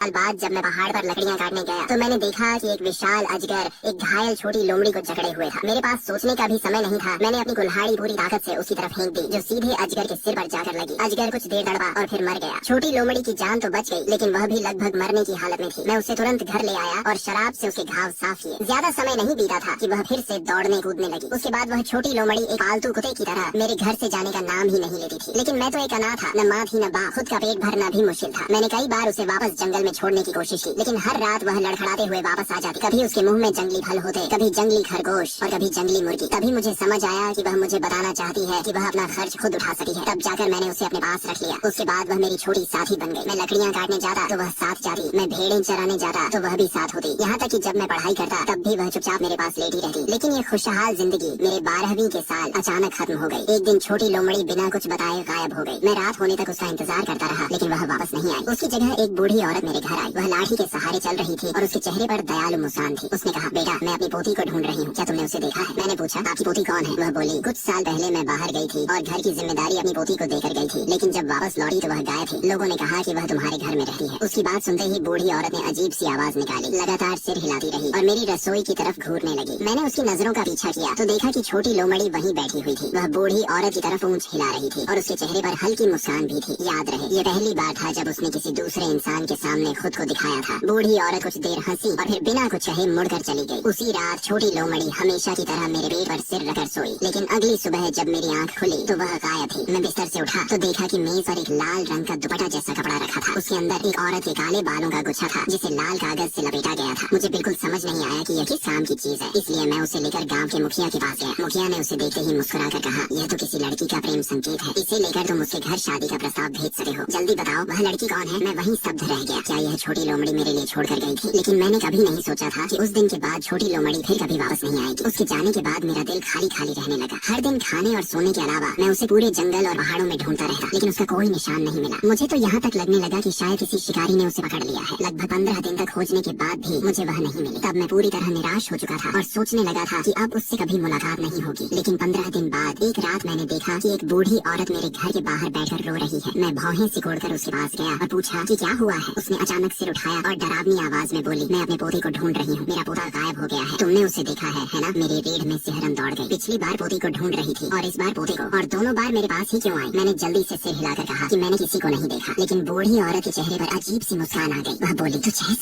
साल बाद जब मैं पहाड़ पर लकड़ियां काटने गया तो मैंने देखा कि एक विशाल अजगर एक घायल छोटी लोमड़ी को जकड़े हुए था। मेरे पास सोचने का भी समय नहीं था। मैंने अपनी कुल्हाड़ी पूरी ताकत से उसकी तरफ फेंक दी, जो सीधे अजगर के सिर पर जाकर लगी। अजगर कुछ देर तड़पा और फिर मर गया। छोटी लोमड़ी की जान तो बच गई, लेकिन वह भी लगभग मरने की हालत में थी। मैं उसे तुरंत घर ले आया और शराब से उसके घाव साफ किए। ज्यादा समय नहीं बीता था कि वह फिर से दौड़ने कूदने लगी। उसके बाद वह छोटी लोमड़ी एक पालतू कुत्ते की तरह मेरे घर से जाने का नाम ही नहीं लेती थी। लेकिन मैं तो एक अनाथ था, न माँ थी न बाप। खुद का पेट भरना भी मुश्किल था। मैंने कई बार उसे वापस जंगल में छोड़ने की कोशिश की, लेकिन हर रात वह लड़खड़ाते हुए वापस आ जाती। कभी उसके मुंह में जंगली फल होते, कभी जंगली खरगोश और कभी जंगली मुर्गी। तभी मुझे समझ आया कि वह मुझे बताना चाहती है कि वह अपना खर्च खुद उठा सकी है। तब जाकर मैंने उसे अपने पास रख लिया। उसके बाद वह मेरी छोटी साथी बन गई। मैं लकड़ियां काटने जाता तो वह साथ जाती, मैं भेड़ें चराने जाता तो वह भी साथ होती। यहाँ तक कि जब मैं पढ़ाई करता तब भी वह चुपचाप मेरे पास लेटी रहती। लेकिन ये खुशहाल जिंदगी मेरे 12वीं के साल अचानक खत्म हो गई। एक दिन छोटी लोमड़ी बिना कुछ बताए गायब हो गई। मैं रात होने तक उसका इंतजार करता रहा, लेकिन वह वापस नहीं आई। उसकी जगह एक बूढ़ी औरत मेरे घर आई। वह लाठी के सहारे चल रही थी और उसके चेहरे पर दयालु मुस्कान थी। उसने कहा, बेटा, मैं अपनी पोती को ढूंढ रही हूँ, क्या तुमने उसे देखा है? मैंने पूछा, आपकी पोती कौन है? वह बोली, कुछ साल पहले मैं बाहर गई थी और घर की जिम्मेदारी अपनी पोती को देकर गई थी, लेकिन जब वापस लौटी तो वह गायब थी। लोगों ने कहा कि वह तुम्हारे घर में रहती है। उसकी बात सुनते ही बूढ़ी औरत ने अजीब सी आवाज निकाली, लगातार सिर हिलाती रही और मेरी रसोई की तरफ घूरने लगी। मैंने उसकी नजरों का पीछा किया तो देखा कि छोटी लोमड़ी वहीं बैठी हुई थी। वह बूढ़ी औरत की तरफ ऊंच हिला रही थी और उसके चेहरे पर हल्की मुस्कान भी थी। याद रहे, ये पहली बार था जब उसने किसी दूसरे इंसान के सामने खुद को दिखाया था। बूढ़ी औरत कुछ देर हंसी और फिर बिना कुछ कहे मुड़कर चली गई। उसी रात छोटी लोमड़ी हमेशा की तरह मेरे पेट पर सिर रखकर सोई, लेकिन अगली सुबह जब मेरी आंख खुली तो वह गायब थी। मैं बिस्तर से उठा तो देखा कि मेज पर एक लाल रंग का दुपट्टा जैसा कपड़ा रखा था। उसके अंदर एक औरत के काले बालों का गुच्छा था, जिसे लाल कागज से लपेटा गया था। मुझे बिल्कुल समझ नहीं आया कि यह किस काम की चीज है, इसलिए मैं उसे लेकर गांव के मुखिया के पास गया। मुखिया ने उसे देखते ही मुस्कुराकर कहा, यह तो किसी लड़की का प्रेम संकेत है। इसे लेकर तुम उसके घर शादी का प्रस्ताव भेज सकते हो। जल्दी बताओ, वह लड़की कौन है? मैं वहीं स्तब्ध रह गया। क्या यह छोटी लोमड़ी मेरे लिए छोड़कर गई थी? लेकिन मैंने कभी नहीं सोचा था कि उस दिन के बाद छोटी लोमड़ी फिर कभी वापस नहीं आएगी। उसके जाने के बाद मेरा दिल खाली खाली रहने लगा। हर दिन खाने और सोने के अलावा मैं उसे पूरे जंगल और पहाड़ों में ढूंढता रहता, लेकिन उसका कोई निशान नहीं मिला। मुझे तो यहाँ तक लगने लगा कि शायद किसी शिकारी ने उसे पकड़ लिया है। लगभग 15 दिन तक खोजने के बाद भी मुझे वह नहीं मिली। तब मैं पूरी तरह निराश हो चुका था और सोचने लगा था कि अब उससे कभी मुलाकात नहीं होगी। लेकिन 15 दिन बाद एक रात मैंने देखा कि एक बूढ़ी औरत मेरे घर के बाहर बैठकर रो रही है। मैं भौहें सिकोड़कर उसके पास गया और पूछा कि क्या हुआ है। उसने अचानक सिर उठाया और डरावनी आवाज में बोली, मैं अपने पोते को ढूंढ रही हूँ, मेरा पोता गायब हो गया है। तुमने उसे देखा है ना? मेरी रीढ़ में सिहरन दौड़ गई। पिछली बार पोती को ढूंढ रही थी और इस बार पोते को, और दोनों बार मेरे पास ही क्यों आई? मैंने जल्दी से सिर हिलाकर कहा कि मैंने किसी को नहीं देखा। लेकिन बूढ़ी औरत के चेहरे पर अजीब सी मुस्कान आ गई। वह बोली, तो 6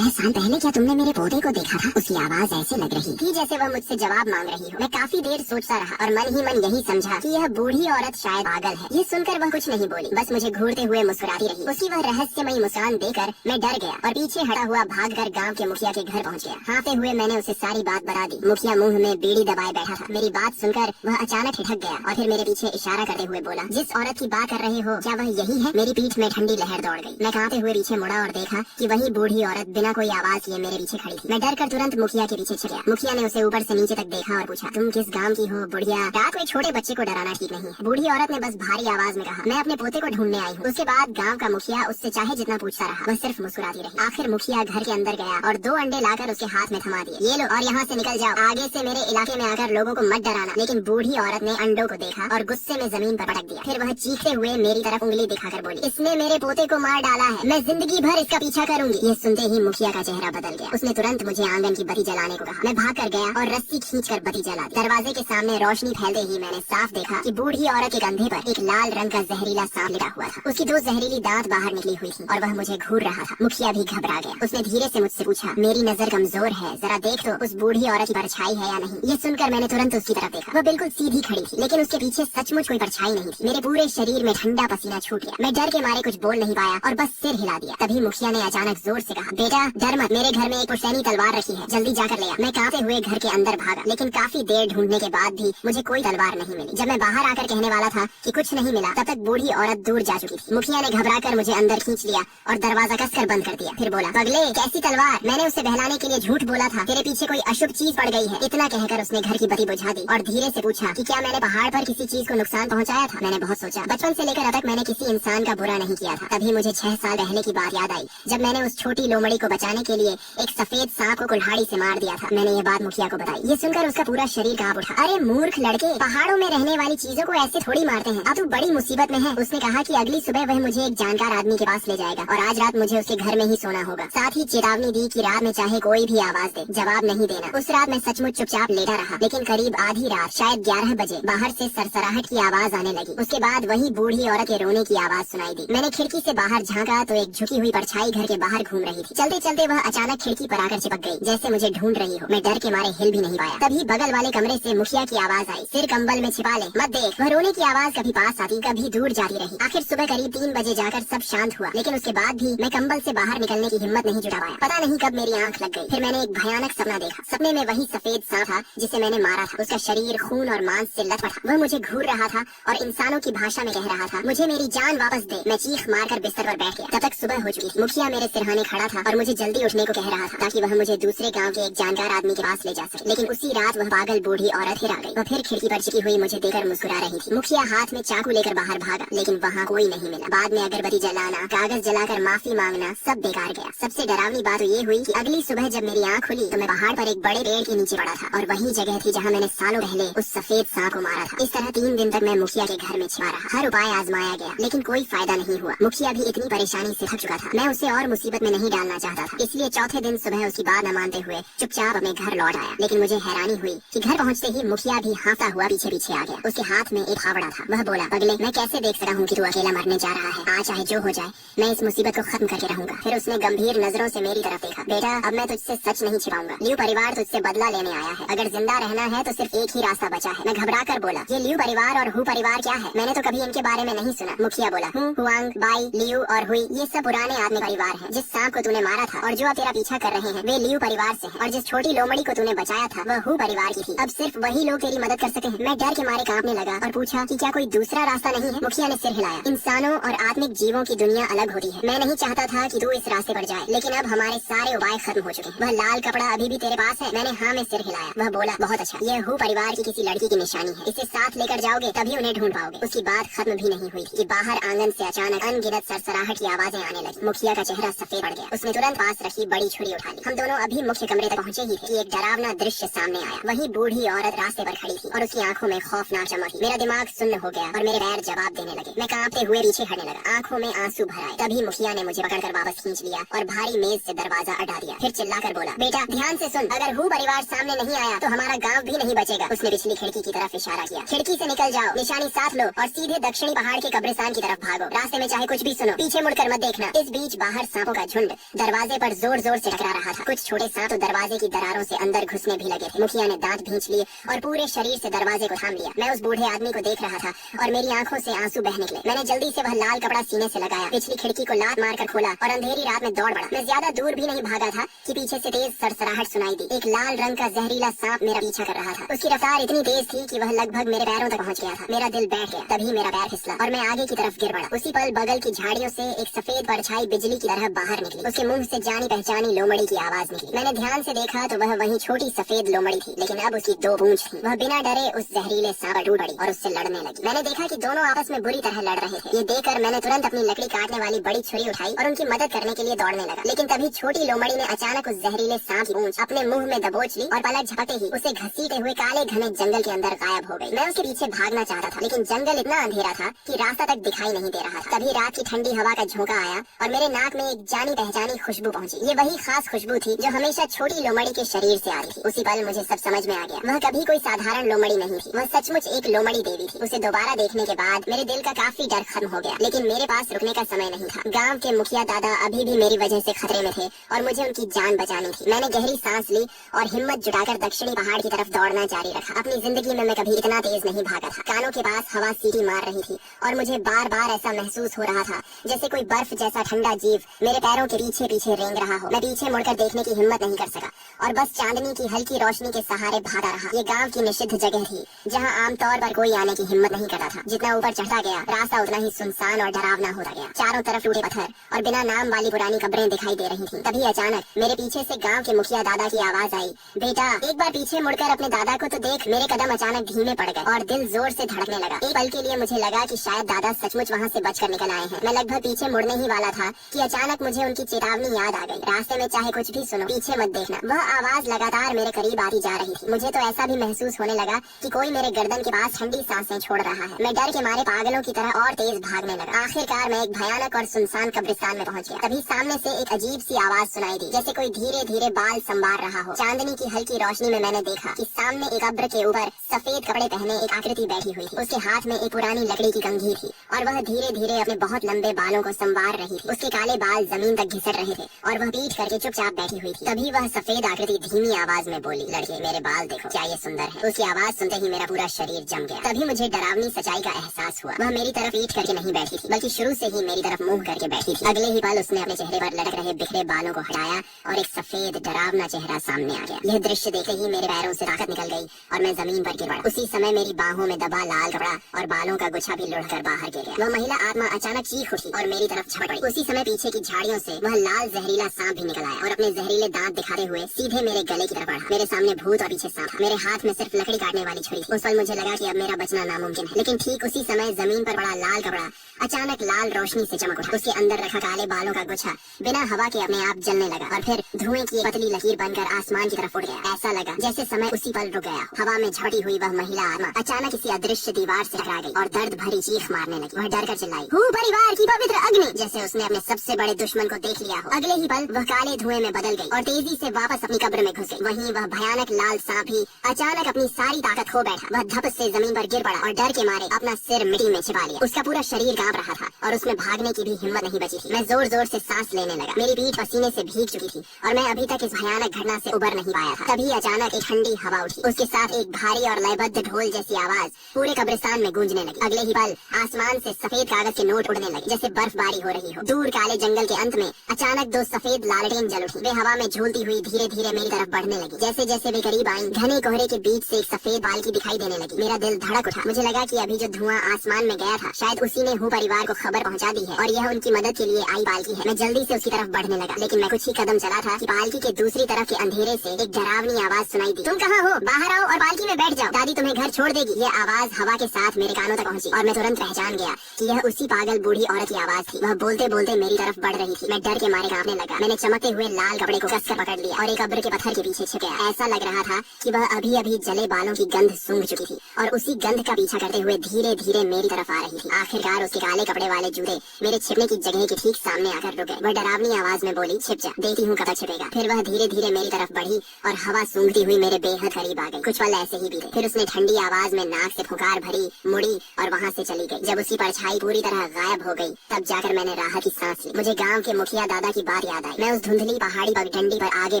साल पहले क्या तुमने मेरे पोते को देखा था? उसकी आवाज ऐसे लग रही थी जैसे वह मुझसे जवाब मांग रही हो। मैं काफी देर सोचता रहा और मन ही मन यही समझा कि यह बूढ़ी औरत शायद पागल है। ये सुनकर वह कुछ नहीं बोली, बस मुझे घूरते हुए मुस्कुराती रही। उसकी वह रहस्यमयी मुस्कान देकर मैं डर गया और पीछे हटा हुआ भागकर गांव के मुखिया के घर पहुंच गया। हाँफते हुए मैंने उसे सारी बात बता दी। मुखिया मुंह में बीड़ी दबाए बैठा था। मेरी बात सुनकर वह अचानक ठिठक गया और फिर मेरे पीछे इशारा करते हुए बोला, जिस औरत की बात कर रहे हो क्या वह यही है? मेरी पीठ में ठंडी लहर दौड़ गई। मैं कांपते हुए पीछे मुड़ा और देखा कि वही बूढ़ी औरत बिना कोई आवाज किए मेरे पीछे खड़ी थी। मैं डर कर तुरंत मुखिया के पीछे छिप गया। मुखिया ने उसे ऊपर से नीचे तक देखा और पूछा, तुम किस गांव की हो बुढ़िया? रात को एक छोटे बच्चे को डराना ठीक नहीं है। बूढ़ी औरत ने बस भारी आवाज में कहा, मैं अपने पोते को ढूंढने आई हूँ। उसके बाद गांव का मुखिया उससे चाहे जितना पूछता रहा, वह सिर्फ मुस्कुराती रही। आखिर मुखिया घर के अंदर गया और 2 अंडे लाकर उसके हाथ में थमा दिए। ये लो और यहाँ से निकल जाओ। आगे से मेरे इलाके में आकर लोगों को मत डराना। लेकिन बूढ़ी औरत ने अंडों को देखा और गुस्से में जमीन पर पटक दिया। फिर वह चीखते हुए मेरी तरफ उंगली दिखाकर बोली, इसने मेरे पोते को मार डाला है, मैं जिंदगी भर इसका पीछा करूंगी। ये सुनते ही मुखिया का चेहरा बदल गया। उसने तुरंत मुझे आंगन की बत्ती जलाने को कहा। मैं भाग कर गया और रस्सी खींचकर बत्ती जला दी। दरवाजे के सामने रोशनी फैलते ही मैंने साफ देखा कि बूढ़ी औरत के कंधे पर एक लाल रंग का जहरीला सांप लिटा हुआ था। उसकी 2 जहरीली दांत बाहर निकली हुई थी और वह मुझे घूर रहा था। मुखिया भी घबरा गया। उसने धीरे से मुझसे पूछा, मेरी नजर कमजोर है, जरा देख तो उस बूढ़ी औरत की परछाई है या नहीं। ये सुनकर मैंने तुरंत उसकी तरफ देखा। वह बिल्कुल सीधी खड़ी थी, लेकिन उसके पीछे सचमुच कोई परछाई नहीं थी। मेरे पूरे शरीर में ठंडा पसीना छूट गया। मैं डर के मारे कुछ बोल नहीं पाया और बस सिर हिला दिया। तभी मुखिया ने अचानक जोर से कहा, बेटा डर मत, मेरे घर में एक पुश्तैनी तलवार रखी है, जल्दी जाकर ले आ। मैं कांपते हुए घर के अंदर भागा, लेकिन काफी देर ढूंढने के बाद भी मुझे कोई तलवार नहीं मिली। जब मैं बाहर आकर कहने वाला था कि कुछ नहीं मिला, तब तक बूढ़ी औरत दूर जा चुकी थी। मुखिया ने घबराकर मुझे अंदर खींच लिया और दरवाजा कसकर बंद कर दिया। फिर बोला, पगले कैसी तलवार? मैंने उसे बहलाने के लिए झूठ बोला था, तेरे पीछे कोई अशुभ चीज पड़ गई है। इतना कहकर उसने घर की बत्ती बुझा दी और धीरे से पूछा कि क्या मैंने पहाड़ पर किसी चीज को नुकसान पहुंचाया था। मैंने बहुत सोचा, बचपन से लेकर अब तक मैंने किसी इंसान का बुरा नहीं किया था। तभी मुझे 6 साल पहले की बात याद आई, जब मैंने उस छोटी लोमड़ी को बचाने के लिए एक सफेद सांप को कुल्हाड़ी से मार दिया था। मैंने ये बात मुखिया को बताई। ये सुनकर उसका पूरा शरीर कांप उठा। अरे मूर्ख लड़के, पहाड़ों में रहने वाली चीजों को ऐसे थोड़ी मारते हैं, अब तू बड़ी मुसीबत में है। उसने कहा कि अगली सुबह वह मुझे एक जानकार आदमी के पास ले जाएगा और आज आज रात मुझे उसके घर में ही सोना होगा। साथ ही चेतावनी दी कि रात में चाहे कोई भी आवाज दे जवाब नहीं देना। उस रात मैं सचमुच चुपचाप लेटा रहा, लेकिन करीब आधी रात शायद 11 बजे बाहर से सरसराहट की आवाज आने लगी। उसके बाद वही बूढ़ी औरत के रोने की आवाज सुनाई दी। मैंने खिड़की से बाहर झांका तो एक झुकी हुई परछाई घर के बाहर घूम रही थी। चलते चलते वह अचानक खिड़की पर आकर चिपक गई, जैसे मुझे ढूंढ रही हो। मैं डर के मारे हिल भी नहीं पाया। तभी बगल वाले कमरे से मुखिया की आवाज आई, सिर कंबल में छिपा ले, मत देख। वह रोने की आवाज कभी पास आती कभी दूर जाती रही। आखिर सुबह करीब 3 बजे जाकर सब शांत हुआ, लेकिन उसके बाद भी मैं कंबल से बाहर निकलने की हिम्मत नहीं जुटा पाया। पता नहीं कब मेरी आंख लग गई। फिर मैंने एक भयानक सपना देखा। सपने में वही सफेद सांप था जिसे मैंने मारा था। उसका शरीर खून और मांस से लथपथ था। वह मुझे घूर रहा था और इंसानों की भाषा में कह रहा था, मुझे मेरी जान वापस दे। मैं चीख मारकर बिस्तर पर बैठ गया। तब तक सुबह हो चुकी थी। मुखिया मेरे सिरहाने खड़ा था और मुझे जल्दी उठने को कह रहा था ताकि वह मुझे दूसरे गांव के एक जानकार आदमी के पास ले जा सके। लेकिन उसी रात वह पागल बूढ़ी औरत फिर आ गई। वह फिर खिड़की पर चिपकी हुई मुझे देकर मुस्कुरा रही थी। मुखिया हाथ में चाकू लेकर बाहर भागा, लेकिन वहाँ कोई नहीं मिला। बाद में अगरबत्ती जलाना, कागज जलाकर माफी मांगना, सब बेकार गया। सबसे डरावनी बात ये हुई कि अगली सुबह जब मेरी आँख खुली तो मैं पहाड़ पर एक बड़े पेड़ के नीचे पड़ा था और वही जगह थी जहाँ मैंने सालों पहले उस सफेद सांप को मारा था। इस तरह 3 दिन तक मैं मुखिया के घर में छिपा रहा। हर उपाय आजमाया गया, लेकिन कोई फायदा नहीं हुआ। मुखिया भी इतनी परेशानी से थक चुका था। मैं उसे और मुसीबत में नहीं डालना चाहता था, इसलिए चौथे दिन सुबह उसकी बात न मानते हुए चुपचाप अपने घर लौट आया। लेकिन मुझे हैरानी हुई कि घर पहुँचते ही मुखिया भी हाँफता हुआ पीछे पीछे आ गया। उसके हाथ में एक फावड़ा था। वह बोला, पगले, मैं कैसे देख सका हूँ कि तू अकेला मरने जा रहा है। चाहे जो हो जाए, मैं इस मुसीबत को खत्म करके रहूंगा। फिर उसने गंभीर नजरों से मेरी तरफ देखा। बेटा, अब मैं तुझसे सच नहीं छिपाऊंगा। लियू परिवार तुझसे बदला लेने आया है। अगर जिंदा रहना है तो सिर्फ एक ही रास्ता बचा है। मैं घबरा कर बोला, ये लियू परिवार और हु परिवार क्या है? मैंने तो कभी इनके बारे में नहीं सुना। मुखिया बोला, हुआंग, बाई, लियू और हुई, ये सब पुराने आदमी परिवार हैं। जिस सांप को तूने मारा था और जो अब तेरा पीछा कर रहे हैं, वे लियू परिवार से हैं। और जिस छोटी लोमड़ी को तूने बचाया था वह हु परिवार की थी। अब सिर्फ वही लोग तेरी मदद कर सके हैं। मैं डर के मारे कांपने लगा और पूछा कि क्या कोई दूसरा रास्ता नहीं है? मुखिया ने सिर हिलाया। इंसानों और आत्मिक जीवों की दुनिया अलग होती है। मैं नहीं चाहता था कि तू इस रास्ते पर जाए, लेकिन अब हमारे सारे उपाय खत्म हो चुके हैं। वह लाल कपड़ा अभी भी तेरे पास है? मैंने हाँ में सिर हिलाया। वह बोला, बहुत अच्छा, यह हु परिवार की किसी लड़की की निशानी है। इसे साथ लेकर जाओगे तभी उन्हें ढूंढ पाओगे। उसकी बात खत्म भी नहीं हुई थी कि बाहर आंगन से अचानक अनगिनत सरसराहट की आवाजें आने लगी। मुखिया का चेहरा सफेद पड़ गया। उसने तुरंत पास रखी बड़ी छुरी उठा ली। हम दोनों अभी मुख्य कमरे तक पहुंचे ही थे कि एक डरावना दृश्य सामने आया। वही बूढ़ी औरत रास्ते पर खड़ी थी और उसकी आंखों में खौफनाक चमक थी। मेरा दिमाग सुन्न हो गया और मेरे पैर जवाब देने लगे। मैं कांपते हुए पीछे हटने लगा, आंखों में आंसू भर आए। तभी मुखिया ने मुझे पकड़कर वापस खींच लिया और भारी मेज से दरवाजा अड़ा दिया। फिर चिल्लाकर बोला, बेटा ध्यान से सुन, अगर हु परिवार सामने नहीं आया तो हमारा गांव भी नहीं बचेगा। उसने पिछली खिड़की की तरफ इशारा किया। खिड़की से निकल जाओ, निशानी साथ लो और सीधे दक्षिणी पहाड़ के कब्रिस्तान की तरफ भागो। रास्ते में चाहे कुछ भी सुनो, पीछे मुड़कर मत देखना। इस बीच बाहर सांपों का झुंड दरवाजे पर जोर जोर से टकरा रहा था। कुछ छोटे सांप तो दरवाजे की दरारों से अंदर घुसने भी लगे थे। मुखिया ने दांत भींच लिए और पूरे शरीर से दरवाजे को थाम लिया। मैं उस बूढ़े आदमी को देख रहा था और मेरी आंखों से आंसू बह निकले। मैंने जल्दी से वह लाल कपड़ा सीने से लगाया, पिछली खिड़की को लात मारकर खोला और अंधेरी रात में दौड़ बढ़ा। मैं ज्यादा दूर भी नहीं भागा था कि पीछे से तेज सरसराहट सुनाई दी। एक लाल रंग का जहरीला सांप मेरा पीछा कर रहा था। उसकी रफ्तार इतनी तेज थी कि वह लगभग मेरे पैरों तक पहुंच गया था। मेरा दिल बैठ गया। तभी मेरा पैर फिसला और मैं आगे की तरफ गिर पड़ा। उसी पल बगल की झाड़ियों से एक सफेद परछाई बिजली की तरह बाहर निकली। उसके मुंह से जानी पहचानी लोमड़ी की आवाज निकली। मैंने ध्यान से देखा तो वह वही छोटी सफेद लोमड़ी थी, लेकिन अब उसकी 2 पूंछ थी। वह बिना डरे उस जहरीले सांप पर टूट पड़ी और उससे लड़ने लगी। मैंने देखा कि दोनों आपस में बुरी तरह लड़ रहे थे। ये देखकर मैंने तुरंत अपनी लकड़ी काटने वाली बड़ी छुरी उठाई और उनकी मदद करने के लिए दौड़ने लगा। लेकिन तभी छोटी लोमड़ी ने अचानक उस जहरीले सांप की पूंछ अपने मुंह में दबोच ली और पलक झपकते ही उसे घसीटे हुए काले घने जंगल के अंदर गायब हो गई। मैं उसके पीछे भागना चाहता था, लेकिन जंगल इतना अंधेरा था कि रास्ता तक दिखाई नहीं दे रहा था। तभी रात की ठंडी हवा का झोंका आया और मेरे नाक में एक जानी पहचानी खुशबू पहुंची। ये वही खास खुशबू थी जो हमेशा छोटी लोमड़ी के शरीर से आ रही थी। उसी पल मुझे सब समझ में आ गया। वह कभी कोई साधारण लोमड़ी नहीं थी, वह सचमुच एक लोमड़ी देवी थी। उसे दोबारा देखने के बाद मेरे दिल का काफी डर खत्म हो गया, लेकिन मेरे पास रुकने का समय नहीं था। गाँव के मुखिया दादा अभी भी मेरी वजह से खतरे में थे और मुझे उनकी जान बचानी थी। मैंने गहरी सांस ली और हिम्मत जुटाकर दक्षिणी पहाड़ की तरफ दौड़ना जारी रखा। अपनी जिंदगी में मैं कभी इतना तेज नहीं भागा था। कानों के पास हवा सीटी मार रही थी और मुझे बार बार ऐसा महसूस हो रहा था जैसे कोई बर्फ जैसा ठंडा जीव मेरे पैरों के पीछे पीछे रेंग रहा हो। मैं पीछे मुड़कर देखने की हिम्मत नहीं कर सका और बस चांदनी की हल्की रोशनी के सहारे भागा रहा। ये गांव की निषिद्ध जगह थी जहां आमतौर पर कोई आने की हिम्मत नहीं करता था। जितना ऊपर चढ़ता गया रास्ता उतना ही सुनसान और डरावना होता गया। चारों तरफ टूटे पत्थर और बिना नाम वाली पुरानी कब्रें दिखाई दे रही थीं। तभी अचानक मेरे पीछे से गांव के मुखिया दादा की आवाज आई, बेटा एक बार पीछे मुड़कर अपने दादा को तो देख। मेरे कदम अचानक धीमे पड़ गए और दिल जोर से धड़कने लगा। एक पल के लिए मुझे लगा कि शायद दादा सचमुच वहाँ से बचकर निकल आए हैं। मैं लगभग पीछे मुड़ने ही वाला था कि अचानक मुझे उनकी चेतावनी याद आ गई, रास्ते में चाहे कुछ भी सुनो, पीछे मत देखना। वह आवाज लगातार मेरे करीब आती जा रही थी। मुझे तो ऐसा भी महसूस होने लगा कि कोई मेरे गर्दन के पास ठंडी सांसें छोड़ रहा है। मैं डर के मारे पागलों की तरह और तेज भागने लगा। आखिरकार मैं एक भयानक और सुनसान कब्र कब्रिस्तान में पहुंच गया। तभी सामने से एक अजीब सी आवाज सुनाई दी, जैसे कोई धीरे धीरे बाल संवार रहा हो। चांदनी की हल्की रोशनी में मैंने देखा कि सामने एक कब्र के ऊपर सफेद कपड़े पहने एक आकृति बैठी हुई थी। उसके हाथ में एक पुरानी लकड़ी की कंघी थी और वह धीरे धीरे अपने बहुत लंबे बालों को संवार रही थी। उसके काले बाल जमीन तक घिसट रहे थे और वह पीठ करके चुपचाप बैठी हुई थी। तभी वह सफेद आकृति धीमी आवाज में बोली, लड़के मेरे बाल देखो, क्या ये सुंदर है। उसकी आवाज सुनते ही मेरा पूरा शरीर जम गया। तभी मुझे डरावनी सच्चाई का एहसास हुआ। वह मेरी तरफ पीठ करके नहीं बैठी थी, बल्कि शुरू से ही मेरी तरफ मुंह करके बैठी थी। अगले ही पल उसने अपने चेहरे पर लटक रहे बिखरे बालों को हटाया और एक सफेद डरावना चेहरा सामने आ गया। यह दृश्य देखते ही मेरे पैरों से ताकत निकल गई और मैं जमीन पर गिर पड़ा। उसी समय मेरी बाहों में दबा लाल कपड़ा और बालों का गुच्छा भी लुढ़कर बाहर गिर गया। वह महिला आत्मा अचानक चीख उठी और मेरी तरफ झपट पड़ी। उसी समय पीछे की झाड़ियों से वह लाल जहरीला सांप भी निकल आया और अपने जहरीले दांत दिखाते हुए सीधे मेरे गले की तरफ बढ़ा। मेरे सामने भूत और पीछे सांप था। मेरे हाथ में सिर्फ लकड़ी काटने वाली छुरी थी। उस पल मुझे लगा कि अब मेरा बचना नामुमकिन है। लेकिन ठीक उसी समय जमीन पर पड़ा लाल कपड़ा अचानक लाल रोशनी से चमक उठा। उसके अंदर रखा काले बालों का गुच्छा बिना हवा के अपने आप जलने लगा और फिर धुएं की पतली लकीर बनकर आसमान की तरफ उड़ गया। ऐसा लगा जैसे समय उसी पल रुक गया। हवा में झपटी हुई वह महिला आत्मा अचानक किसी अदृश्य दीवार से टकरा गई और दर्द भरी चीख मारने लगी। वह डर कर चिल्लाई, हूँ परिवार की पवित्र अग्नि, जैसे उसने अपने सबसे बड़े दुश्मन को देख लिया हो। अगले ही पल वह काले धुएं में बदल गई और तेजी से वापस अपनी कब्र में घुस गई। वहीं वह भयानक लाल सांप ही अचानक अपनी सारी ताकत खो बैठा। वह धप से जमीन पर गिर पड़ा और डर के मारे अपना सिर मिट्टी में छिपा लिया। उसका पूरा शरीर कांप रहा था और उसमें भागने की भी हिम्मत नहीं बची थी। मैं जोर जोर से सांस लेने लगा। मेरी पीठ पसीने से भीग चुकी थी और मैं अभी तक इस भयानक घटना से उबर नहीं पाया था। तभी अचानक एक ठंडी हवा उठी। उसके साथ एक भारी और लयबद्ध ढोल जैसी आवाज पूरे कब्रिस्तान में गूंजने लगी। अगले ही पल आसमान से सफेद कागज के नोट उड़ने लगे, जैसे बर्फबारी हो रही हो। दूर काले जंगल के अंत में अचानक दो सफेद लालटेन जल उठी। वे हवा में झूलती हुई धीरे धीरे मेरी तरफ बढ़ने लगी। जैसे जैसे वे करीब आई, घने कोहरे के बीच से एक सफेद बालकी दिखाई देने लगी। मेरा दिल धड़क उठा। मुझे लगा कि अभी जो धुआं आसमान में गया था, शायद उसी ने हूँ परिवार को खबर पहुंचा दी है और यह उनकी मदद के लिए आई बालकी है। मैं जल्दी से उसकी तरफ बढ़ने लगा, लेकिन मैं कुछ ही कदम चला था कि बालकी के दूसरी तरफ के अंधेरे से एक डरावनी आवाज सुनाई दी, तुम कहाँ हो? बाहर आओ और बालकी में बैठ जाओ, दादी तुम्हें घर छोड़ देगी। यह आवाज हवा के साथ मेरे कानों तक पहुंची और मैं तुरंत पहचान गया कि यह उसी पागल बूढ़ी औरत की आवाज थी। वह बोलते बोलते मेरी तरफ बढ़ रही थी। मैं डर के मारे कांपने लगा। मैंने चमकते हुए लाल कपड़े को कसकर पकड़ लिया और एक कब्र के पत्थर के पीछे छिप गया। ऐसा लग रहा था कि वह अभी अभी जले बालों की गंध सूंघ चुकी थी और उसी गंध का पीछा करते हुए धीरे धीरे मेरी तरफ आ रही थी। आखिरकार उसके काले कपड़े वाले जूते मेरे छिपने की जगह के ठीक सामने आकर रुक गए। वह डरावनी आवाज में बोली, छिप जा, देखती हूँ कब तक छिपेगा। फिर वह धीरे धीरे मेरी तरफ बढ़ी और हवा सूंघती हुई मेरे बेहद करीब आ गई। कुछ पल ऐसे ही बीते। फिर उसने ठंडी आवाज में नाक से फुकार भरी, मुड़ी और वहाँ से चली गई। जब उसकी परछाई पूरी तरह गायब हो गई, तब जाकर मैंने राहत की सांस ली। मुझे गाँव के मुखिया दादा की बात याद आई। मैं उस धुंधली पहाड़ी पगडंडी पर आगे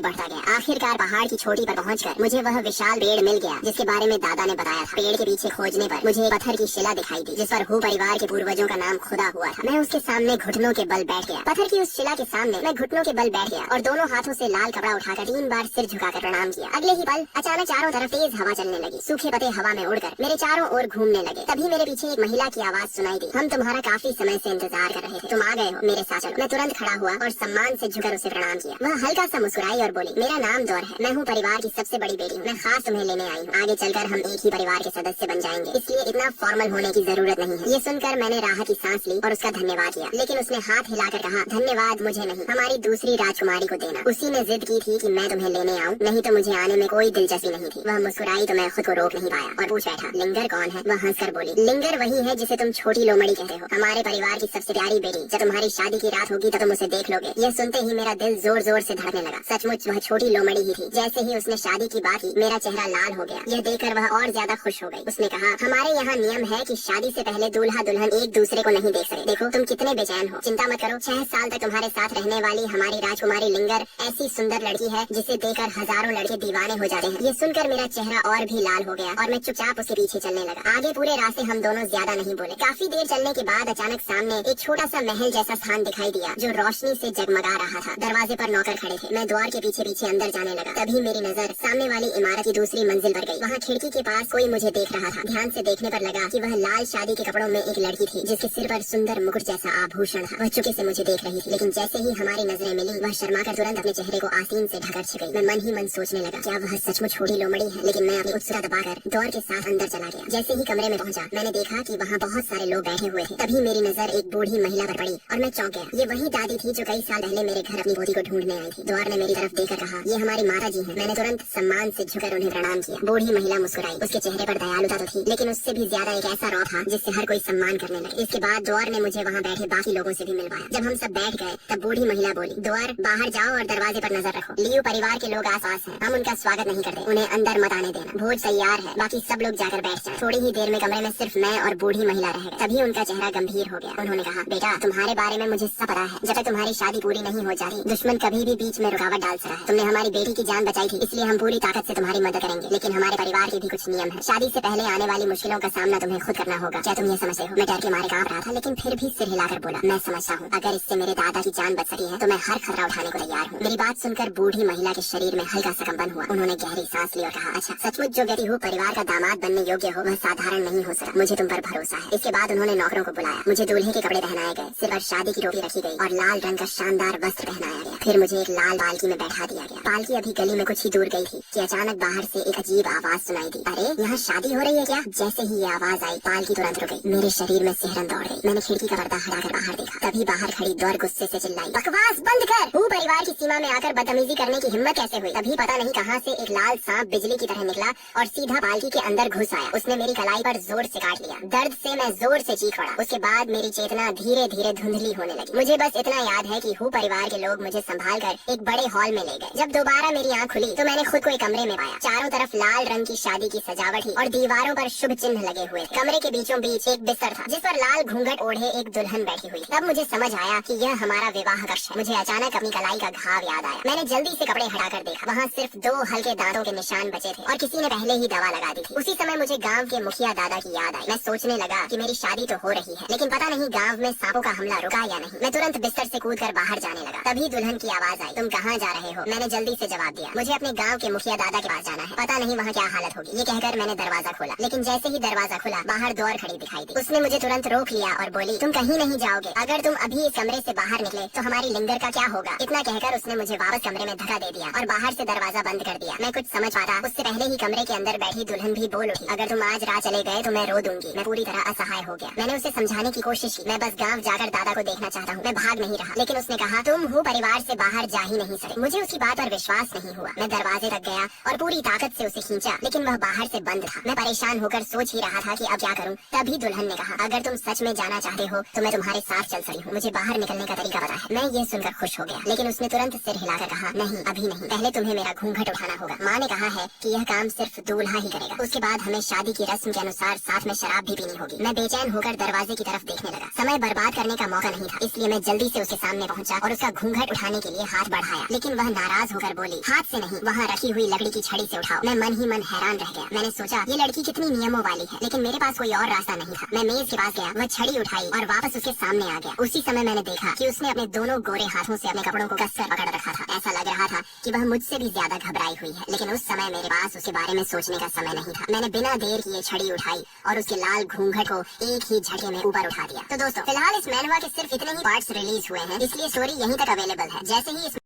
बढ़ता गया। आखिरकार पहाड़ की चोटी पर पहुंचकर मुझे वह विशाल पेड़ मिल गया जिसके बारे में दादा ने बताया था। पेड़ के पीछे खोजने पर मुझे एक पत्थर की शिला दिखाई दी जिस पर हूँ परिवार के पूर्वजों का नाम खुदा हुआ था। मैं उसके सामने घुटनों के बल बैठ गया। पत्थर की उस शिला के सामने मैं घुटनों के बल बैठ गया और दोनों हाथों से लाल कपड़ा उठाकर 3 बार सिर झुकाकर प्रणाम किया। अगले ही पल अचानक चारों तरफ तेज हवा चलने लगी। सूखे पत्ते हवा में उड़कर मेरे चारों ओर घूमने लगे। तभी मेरे पीछे एक महिला की आवाज सुनाई दी, हम तुम्हारा काफी समय से इंतजार कर रहे थे, तुम आ गए हो, मेरे साथ चलो। मैं तुरंत खड़ा हुआ और सम्मान से झुकर उसे प्रणाम किया। वह हल्का सा मुस्कुराई और बोली, मेरा नाम दौर है, मैं हूँ परिवार की सबसे बड़ी बेटी हूँ, मैं खास तुम्हें लेने आई हूँ। आगे चलकर हम एक ही परिवार के सदस्य बन जाएंगे, इसलिए इतना फॉर्मल होने की जरूरत नहीं है। ये सुनकर मैंने राहत की सांस ली और उसका धन्यवाद किया, लेकिन उसने हाथ हिलाकर कहा, धन्यवाद मुझे नहीं, हमारी दूसरी राजकुमारी को देना। उसी ने जिद की थी कि मैं तुम्हें लेने आऊँ, नहीं तो मुझे आने में कोई दिलचस्पी नहीं थी। वह मुस्कुराई तो मैं खुद को रोक नहीं पाया और पूछ बैठा, लिंगर कौन है? वह हंसकर बोली, लिंगर वही है जिसे तुम छोटी लोमड़ी कहते हो, हमारे परिवार की सबसे प्यारी बेटी। जब तुम्हारी शादी की रात होगी तो तुम उसे देख लोगे। यह सुनते ही मेरा दिल जोर जोर से धड़कने लगा। सचमुच वह छोटी लोमड़ी ही थी। जैसे ही उसने शादी की बात की, मेरा चेहरा लाल हो गया। यह देखकर वह और ज्यादा खुश हो गई। उसने कहा, हमारे यहाँ नियम है कि शादी से पहले दूल्हा दुल्हन एक दूसरे को नहीं देख सके। देखो तुम कितने बेचैन हो, चिंता मत करो, 6 साल तक तुम्हारे साथ रहने वाली हमारी राजकुमारी लिंगर ऐसी सुंदर लड़की है जिसे देखकर हजारों लड़के दीवाने हो जाते हैं। ये सुनकर मेरा चेहरा और भी लाल हो गया और मैं चुपचाप उसके पीछे चलने लगा। आगे पूरे रास्ते हम दोनों ज्यादा नहीं बोले। काफी देर चलने के बाद अचानक सामने एक छोटा सा महल जैसा स्थान दिखाई दिया जो रोशनी से जगमगा रहा था। दरवाजे पर नौकर खड़े थे। मैं द्वार के पीछे पीछे अंदर जाने लगा। तभी मेरी नजर सामने वाली इमारत की दूसरी मंजिल पर गई। वहाँ खिड़की के पास कोई मुझे देख रहा था। ध्यान से देखने पर लगा कि वह लाल शादी के कपड़ों में एक लड़की थी जिसके सिर पर सुंदर मुकुट जैसा आभूषण था। वह चुपके से मुझे देख रही थी, लेकिन जैसे ही हमारी नजरें मिली, वह शर्माकर तुरंत अपने चेहरे को आसीन से ढककर छिप गई। मैं मन ही मन सोचने लगा, क्या वह सचमुच छोटी लोमड़ी है? लेकिन मैं अपनी उत्सुकता दबाकर दौर के साथ अंदर चला गया। जैसे ही कमरे में पहुंचा, मैंने देखा कि वहाँ बहुत सारे लोग बैठे हुए थे। तभी मेरी नजर एक बूढ़ी महिला पर पड़ी और मैं चौंक गया। ये वही दादी थी जो कई साल पहले मेरे घर अपनी पोती को ढूंढने आई थी। द्वार ने मेरी तरफ देखकर कहा, ये हमारी माता जी हैं। मैंने तुरंत सम्मान से झुकर उन्हें प्रणाम किया। बूढ़ी महिला मुस्कुराई। उसके चेहरे पर दयालुता तो थी, लेकिन उससे भी ज्यादा एक ऐसा रौब था जिससे हर कोई सम्मान करने लगे। इसके बाद द्वार ने मुझे वहाँ बैठे बाकी लोगों से भी मिल पाया। जब हम सब बैठ गए तब बूढ़ी महिला बोली, द्वार बाहर जाओ और दरवाजे पर नजर रखो। लियू परिवार के लोग आस-पास हैं, हम उनका स्वागत नहीं करते, उन्हें अंदर मत आने देना। भोज तैयार है, बाकी सब लोग जाकर बैठ जाएं। थोड़ी ही देर में कमरे में सिर्फ मैं और बूढ़ी महिला रह गए। तभी उनका चेहरा गंभीर हो गया। उन्होंने कहा, बेटा तुम्हारे बारे में मुझे सब पता है। जब तक तुम्हारी शादी पूरी नहीं हो जाती दुश्मन कभी भी बीच में रुकावट डाल सकता है। तुमने हमारी बेटी की जान बचाई थी, इसलिए हम पूरी ताकत से तुम्हारी मदद करेंगे, लेकिन हमारे परिवार के भी कुछ नियम है। शादी से पहले आने वाली मुश्किलों का सामना तुम्हें खुद करना होगा। क्या तुम ये समझते हो? मैं डर के मारे कांप रहा था, लेकिन फिर भी सिर हिलाकर बोला, मैं समझता हूँ। अगर इससे मेरे दादा की जान बच सकी है तो मैं हर खतरा उठाने को तैयार हूँ। मेरी बात सुनकर बूढ़ी महिला के शरीर में हल्का सा कंपन हुआ। उन्होंने गहरी सांस ली और कहा, अच्छा सचमुच जो व्यक्ति हो परिवार का दामाद बनने योग्य हो वह साधारण नहीं हो सकता। मुझे तुम पर भरोसा है। इसके बाद उन्होंने नौकरों को बुलाया। मुझे दूल्हे के कपड़े पहनाए गए, सिर पर शादी की टोपी रखी गई और लाल रंग का शानदार वस्त्र पहनाया गया। फिर मुझे एक लाल पालकी में बैठा दिया गया। पालकी अभी गली में कुछ ही दूर गई थी कि अचानक बाहर से एक अजीब आवाज सुनाई दी। अरे यहाँ शादी हो रही है क्या? जैसे ही ये आवाज आई पालकी तुरंत रुक गई। मेरे शरीर में सिहरन दौड़ गई। मैंने खिड़की का पर्दा हटाकर बाहर देखा। तभी बाहर खड़ी द्वार गुस्से से चिल्लाई, बकवास बंद कर। वो परिवार की सीमा में आकर बदतमीजी करने की हिम्मत कैसे हुई? तभी पता नहीं कहां से एक लाल सांप बिजली की तरह निकला और सीधा पालकी के अंदर घुस आया। उसने मेरी कलाई पर जोर से काट लिया। दर्द से मैं जोर से चीख पड़ा। उसके बाद मेरी चेतना धीरे धीरे धुंधली होने लगी। मुझे बस इतना याद है कि हु परिवार के लोग मुझे संभाल कर एक बड़े हॉल में ले गए। जब दोबारा मेरी आँख खुली तो मैंने खुद को एक कमरे में पाया। चारों तरफ लाल रंग की शादी की सजावट थी और दीवारों पर शुभ चिन्ह लगे हुए थे। कमरे के बीचों बीच एक बिस्तर था जिस पर लाल घूंघट ओढ़े एक दुल्हन बैठी हुई। तब मुझे समझ आया कि यह हमारा विवाह कक्ष है। मुझे अचानक अपनी कलाई का घाव याद आया। मैंने जल्दी से कपड़े हटाकर देखा। वहाँ सिर्फ 2 हल्के दांतों के निशान बचे थे और किसी ने पहले ही दवा लगा दी थी। उसी समय मुझे गांव के मुखिया दादा की याद आई। मैं सोचने लगा कि मेरी शादी तो हो रही है, लेकिन पता नहीं गांव में सांपों का हमला रुका या नहीं। मैं तुरंत बिस्तर से कूदकर बाहर जाने लगा। तभी दुल्हन की आवाज आई, तुम कहाँ जा रहे हो? मैंने जल्दी से जवाब दिया, मुझे अपने गाँव के मुखिया दादा के पास जाना है, पता नहीं वहाँ क्या हालत होगी। ये कहकर मैंने दरवाजा खोला, लेकिन जैसे ही दरवाजा खुला बाहर द्वार खड़ी दिखाई दी। उसने मुझे तुरंत रोक लिया और बोली, तुम कहीं नहीं जाओगे। अगर तुम अभी इस कमरे से बाहर निकले तो हमारी लिंगर का क्या होगा? इतना कहकर उसने मुझे वापस कमरे में धक्का दे दिया और बाहर से दरवाजा बंद कर दिया। मैं कुछ समझ पाता उससे पहले ही कमरे के अंदर बैठी दुल्हन भी बोल उठी, अगर तुम आज रात चले गए तो मैं रो दूंगी। मैं पूरी तरह असहाय हो गया। मैंने उसे समझाने की कोशिश की, मैं बस गाँव जाकर दादा को देखना चाहता हूँ, मैं भाग नहीं रहा। लेकिन उसने कहा, तुम हूँ परिवार से बाहर जा ही नहीं सकते। मुझे उसकी बात पर विश्वास नहीं हुआ। मैं दरवाजे तक गया और पूरी ताकत से उसे खींचा, लेकिन वह बाहर से बंद था। मैं परेशान होकर सोच ही रहा था कि अब क्या करूं। तभी दुल्हन ने कहा, अगर तुम सच में जाना चाहते हो तो मैं तुम्हारे साथ चल सकती हूँ, मुझे बाहर निकलने का तरीका पता है। मैं ये सुनकर खुश हो गया, लेकिन उसने तुरंत सिर हिलाकर कहा, नहीं अभी नहीं, पहले तुम्हें मेरा घूंघट उठाना होगा। माँ ने कहा है कि यह काम सिर्फ दूल्हा ही करेगा। उसके बाद हमें शादी की रस्म के अनुसार साथ में शराब भी पीनी होगी। मैं बेचैन होकर दरवाजे की तरफ देखने लगा। समय बर्बाद करने का मौका नहीं था, इसलिए मैं जल्दी से उसके सामने पहुंचा और उसका घूंघट उठाने के लिए हाथ बढ़ाया, लेकिन वह नाराज होकर बोली, हाथ से नहीं, वहाँ रखी हुई लकड़ी की छड़ी से उठाओ। मैं मन ही मन हैरान रह गया। मैंने सोचा ये लड़की कितनी नियमों वाली है, लेकिन मेरे पास कोई और रास्ता नहीं था। मैं मेज के पास गया, वह छड़ी उठाई और वापस उसके सामने आ गया। उसी समय मैंने देखा कि उसने अपने दोनों गोरे हाथों से अपने कपड़ों को कसकर पकड़ रखा था। ऐसा लग रहा था कि वह मुझसे भी ज्यादा घबराई हुई है, लेकिन उस समय मेरे पास उसके बारे में सोचने का समय नहीं था। मैंने बिना देर किए छड़ी उठाई और उसके लाल घूंघट को एक ही झटके में ऊपर उठा दिया। तो दोस्तों फिलहाल इस मैनवा के सिर्फ इतने ही पार्ट्स रिलीज हुए हैं, इसलिए स्टोरी यहीं तक अवेलेबल है। जैसे ही इस